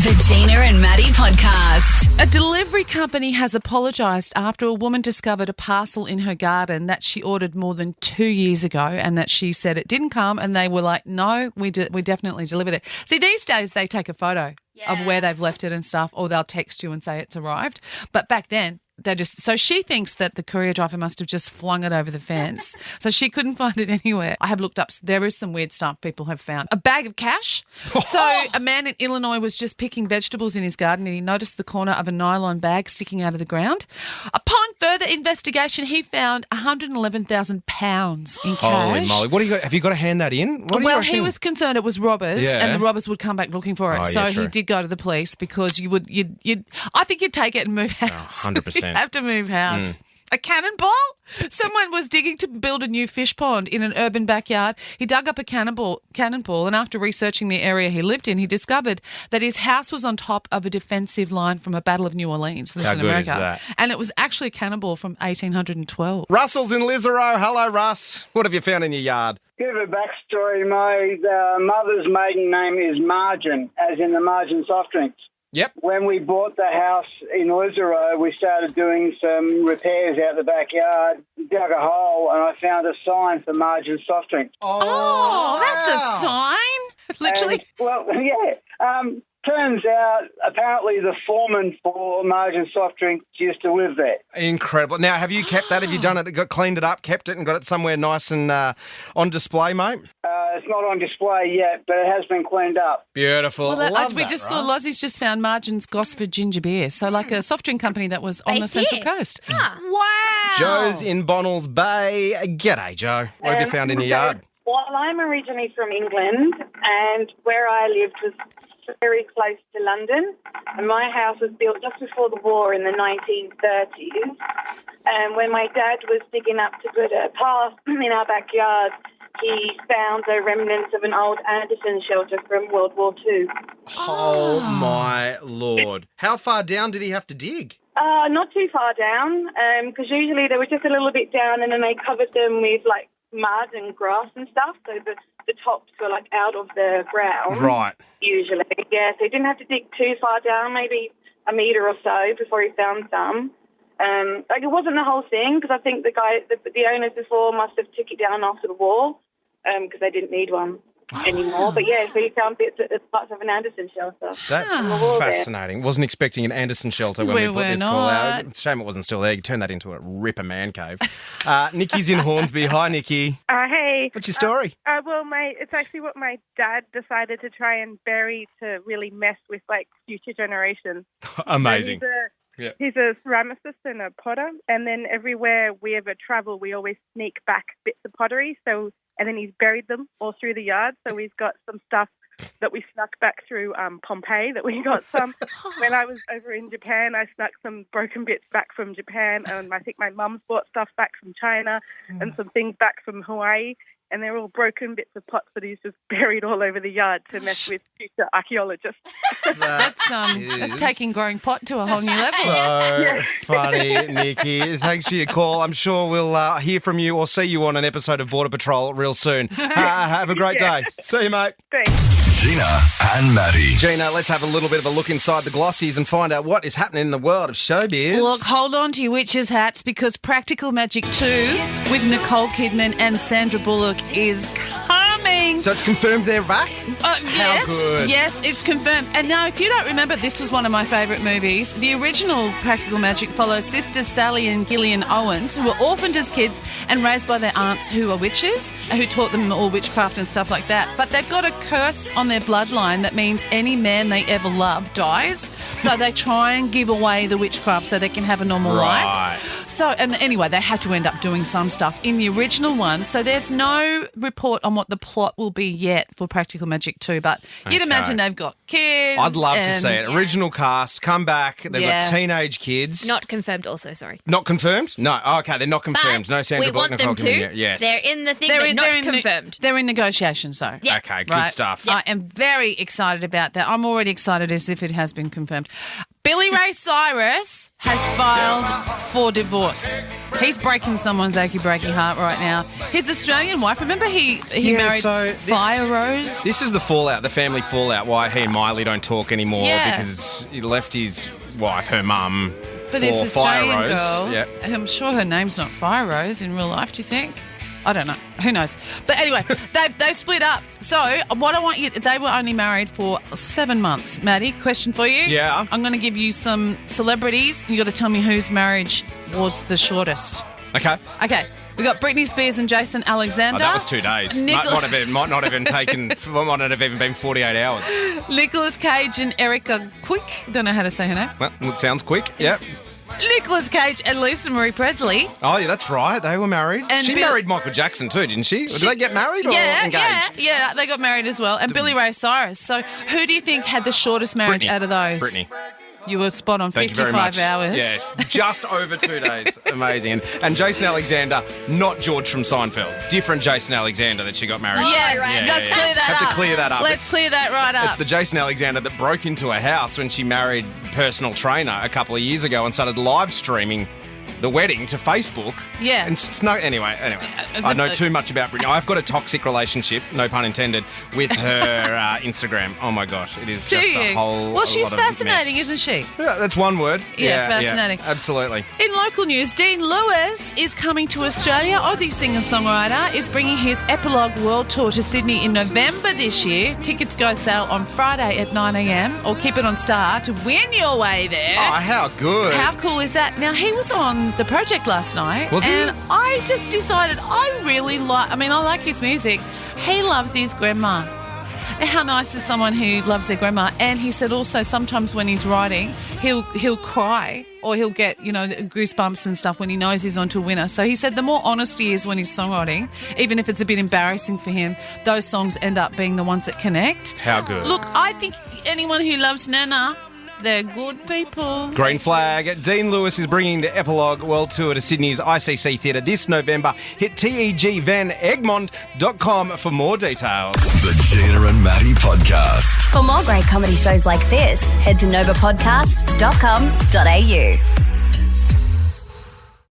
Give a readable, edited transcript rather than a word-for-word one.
The Gina and Matty podcast. A delivery company has apologised after a woman discovered a parcel in her garden that she ordered more than 2 years ago, and that she said it didn't come, and they were like, no, we definitely delivered it. See, these days they take a photo of where they've left it and stuff, or they'll text you and say it's arrived. But back then, so she thinks that the courier driver must have just flung it over the fence. So she couldn't find it anywhere. I have looked up. There is some weird stuff people have found. A bag of cash. So a man in Illinois was just picking vegetables in his garden and he noticed the corner of a nylon bag sticking out of the ground. Upon further investigation, he found £111,000 in cash. Holy moly. What do you got? Have you got to hand that in? Well, he was concerned it was robbers, Yeah. and the robbers would come back looking for it. Oh, So yeah, true. he did go to the police because I think you'd take it and move house. 100%. You have to move house. A cannonball? Someone was digging to build a new fish pond in an urban backyard. He dug up a cannonball, and after researching the area he lived in, he discovered that his house was on top of a defensive line from a Battle of New Orleans. This How in good America. is that? And it was actually a cannonball from 1812. Russell's in Lisarow. Hello, Russ. What have you found in your yard? Bit of a backstory. My mother's maiden name is Margin, as in the Margin soft drinks. Yep. When we bought the house in Lisarow, we started doing some repairs out the backyard, dug a hole, and I found a sign for Margin soft drinks. Oh, that's a sign. Literally. Turns out, apparently, the foreman for Margin soft drinks used to live there. Incredible. Now, have you kept that? Have you done it? Cleaned it up, kept it, and got it somewhere nice and on display, mate? It's not on display yet, but it has been cleaned up. Beautiful. We just saw Lozzie's just found Margin's Gosford ginger beer. So like a soft drink company that was on the Based Central here. Coast. Huh. Wow. Joe's in Bonnells Bay. G'day, Joe. What have you found in your yard? Well, I'm originally from England, and where I lived was very close to London. And my house was built just before the war in the 1930s. And when my dad was digging up to put a path in our backyard, he found the remnants of an old Anderson shelter from World War II. Oh, my Lord. How far down did he have to dig? Not too far down, because usually they were just a little bit down, and then they covered them with like mud and grass and stuff, so the tops were like out of the ground. Right. Usually, yeah. So he didn't have to dig too far down, maybe a metre or so before he found some. It wasn't the whole thing, because I think the owners before must have took it down after the war, because they didn't need one anymore. But yeah, so he found parts of an Anderson shelter. That's fascinating. Wasn't expecting an Anderson shelter when we put this call out. It's a shame it wasn't still there. You turned that into a ripper man cave. Nikki's in Hornsby. Hi, Nikki. Hey. What's your story? It's actually what my dad decided to try and bury to really mess with, like, future generations. Amazing. He's a ceramicist and a potter, and then everywhere we ever travel, we always sneak back bits of pottery. And then he's buried them all through the yard. So we've got some stuff that we snuck back through Pompeii that we got some. When I was over in Japan, I snuck some broken bits back from Japan, and I think my mum's brought stuff back from China and some things back from Hawaii. And they're all broken bits of pots that he's just buried all over the yard to mess with future archaeologists. That's taking growing pot to a whole new level. So funny, Nikki. Thanks for your call. I'm sure we'll hear from you or see you on an episode of Border Patrol real soon. Have a great day. See you, mate. Thanks. Gina and Matty. Gina, let's have a little bit of a look inside the glossies and find out what is happening in the world of showbiz. Look, hold on to your witches' hats, because Practical Magic 2 with Nicole Kidman and Sandra Bullock is coming. So it's confirmed they're back? Yes, good. Yes, it's confirmed. And now, if you don't remember, this was one of my favourite movies. The original Practical Magic follows sisters Sally and Gillian Owens, who were orphaned as kids and raised by their aunts who are witches, who taught them all witchcraft and stuff like that. But they've got a curse on their bloodline that means any man they ever love dies. So they try and give away the witchcraft so they can have a normal life. So, and anyway, they had to end up doing some stuff in the original one. So there's no report on what the plot will be yet for Practical Magic 2, but you'd imagine they've got kids. I'd love to see it. Original cast, come back. They've got teenage kids. Not confirmed also, sorry. Not confirmed? No. Oh, okay, they're not confirmed. But no Sandra we Bullock, want Nicole them to. Kidman yet. Yes. They're in the thing, but not confirmed. They're in negotiations, though. Yeah. Okay, good stuff. I am very excited about that. I'm already excited as if it has been confirmed. Billy Ray Cyrus has filed for divorce. He's breaking someone's achy breaky heart right now. His Australian wife, remember he married Fire Rose? This is the fallout, the family fallout, why he and Miley don't talk anymore Yeah. because he left his wife, her mum, For this for Fire Australian Rose. girl. Yep. I'm sure her name's not Fire Rose in real life, do you think? I don't know. Who knows? But anyway, they split up. So what I want you, they were only married for 7 months. Maddie, question for you. Yeah. I'm going to give you some celebrities. You got to tell me whose marriage was the shortest. Okay. Okay. We got Britney Spears and Jason Alexander. Oh, that was 2 days. Might not have even been 48 hours. Nicolas Cage and Erica Quick. Don't know how to say her name. Well, it sounds quick. Yep. Nicolas Cage and Lisa Marie Presley. Oh, yeah, that's right. They were married. And she married Michael Jackson too, didn't she? Did they get married or engaged? Yeah, they got married as well. And Billy Ray Cyrus. So who do you think had the shortest marriage Britney. out of those? Brittany. You were spot on, Thank 55 you very much. hours. Yeah, just over 2 days. Amazing. And Jason Alexander, not George from Seinfeld. Different Jason Alexander that she got married to. Yes, let's clear that Have up. to clear that up. Let's clear that right up. It's the Jason Alexander that broke into a house when she married personal trainer a couple of years ago and started live streaming the wedding to Facebook. Yeah. And anyway, I know too much about Britney. I've got a toxic relationship, no pun intended, with her Instagram. Oh my gosh, it is Do just you? a whole Well, she's lot of fascinating, mess. isn't she? Yeah, that's one word. Yeah, fascinating. Absolutely. In local news, Dean Lewis is coming to Australia. Aussie singer-songwriter is bringing his Epilogue World Tour to Sydney in November this year. Tickets go sale on Friday at 9 a.m. or keep it on Star to win your way there. Oh, how good. How cool is that? Now, he was on The Project last night. Was he? And I just decided I like his music. He loves his grandma. And how nice is someone who loves their grandma? And he said also sometimes when he's writing, he'll cry or he'll get, goosebumps and stuff when he knows he's onto a winner. So he said the more honest he is when he's songwriting, even if it's a bit embarrassing for him, those songs end up being the ones that connect. How good. Look, I think anyone who loves Nana, they're good people. Green flag. Dean Lewis is bringing the Epilogue World Tour to Sydney's ICC Theatre this November. Hit tegvanegmond.com for more details. The Gina and Matty Podcast. For more great comedy shows like this, head to novapodcast.com.au.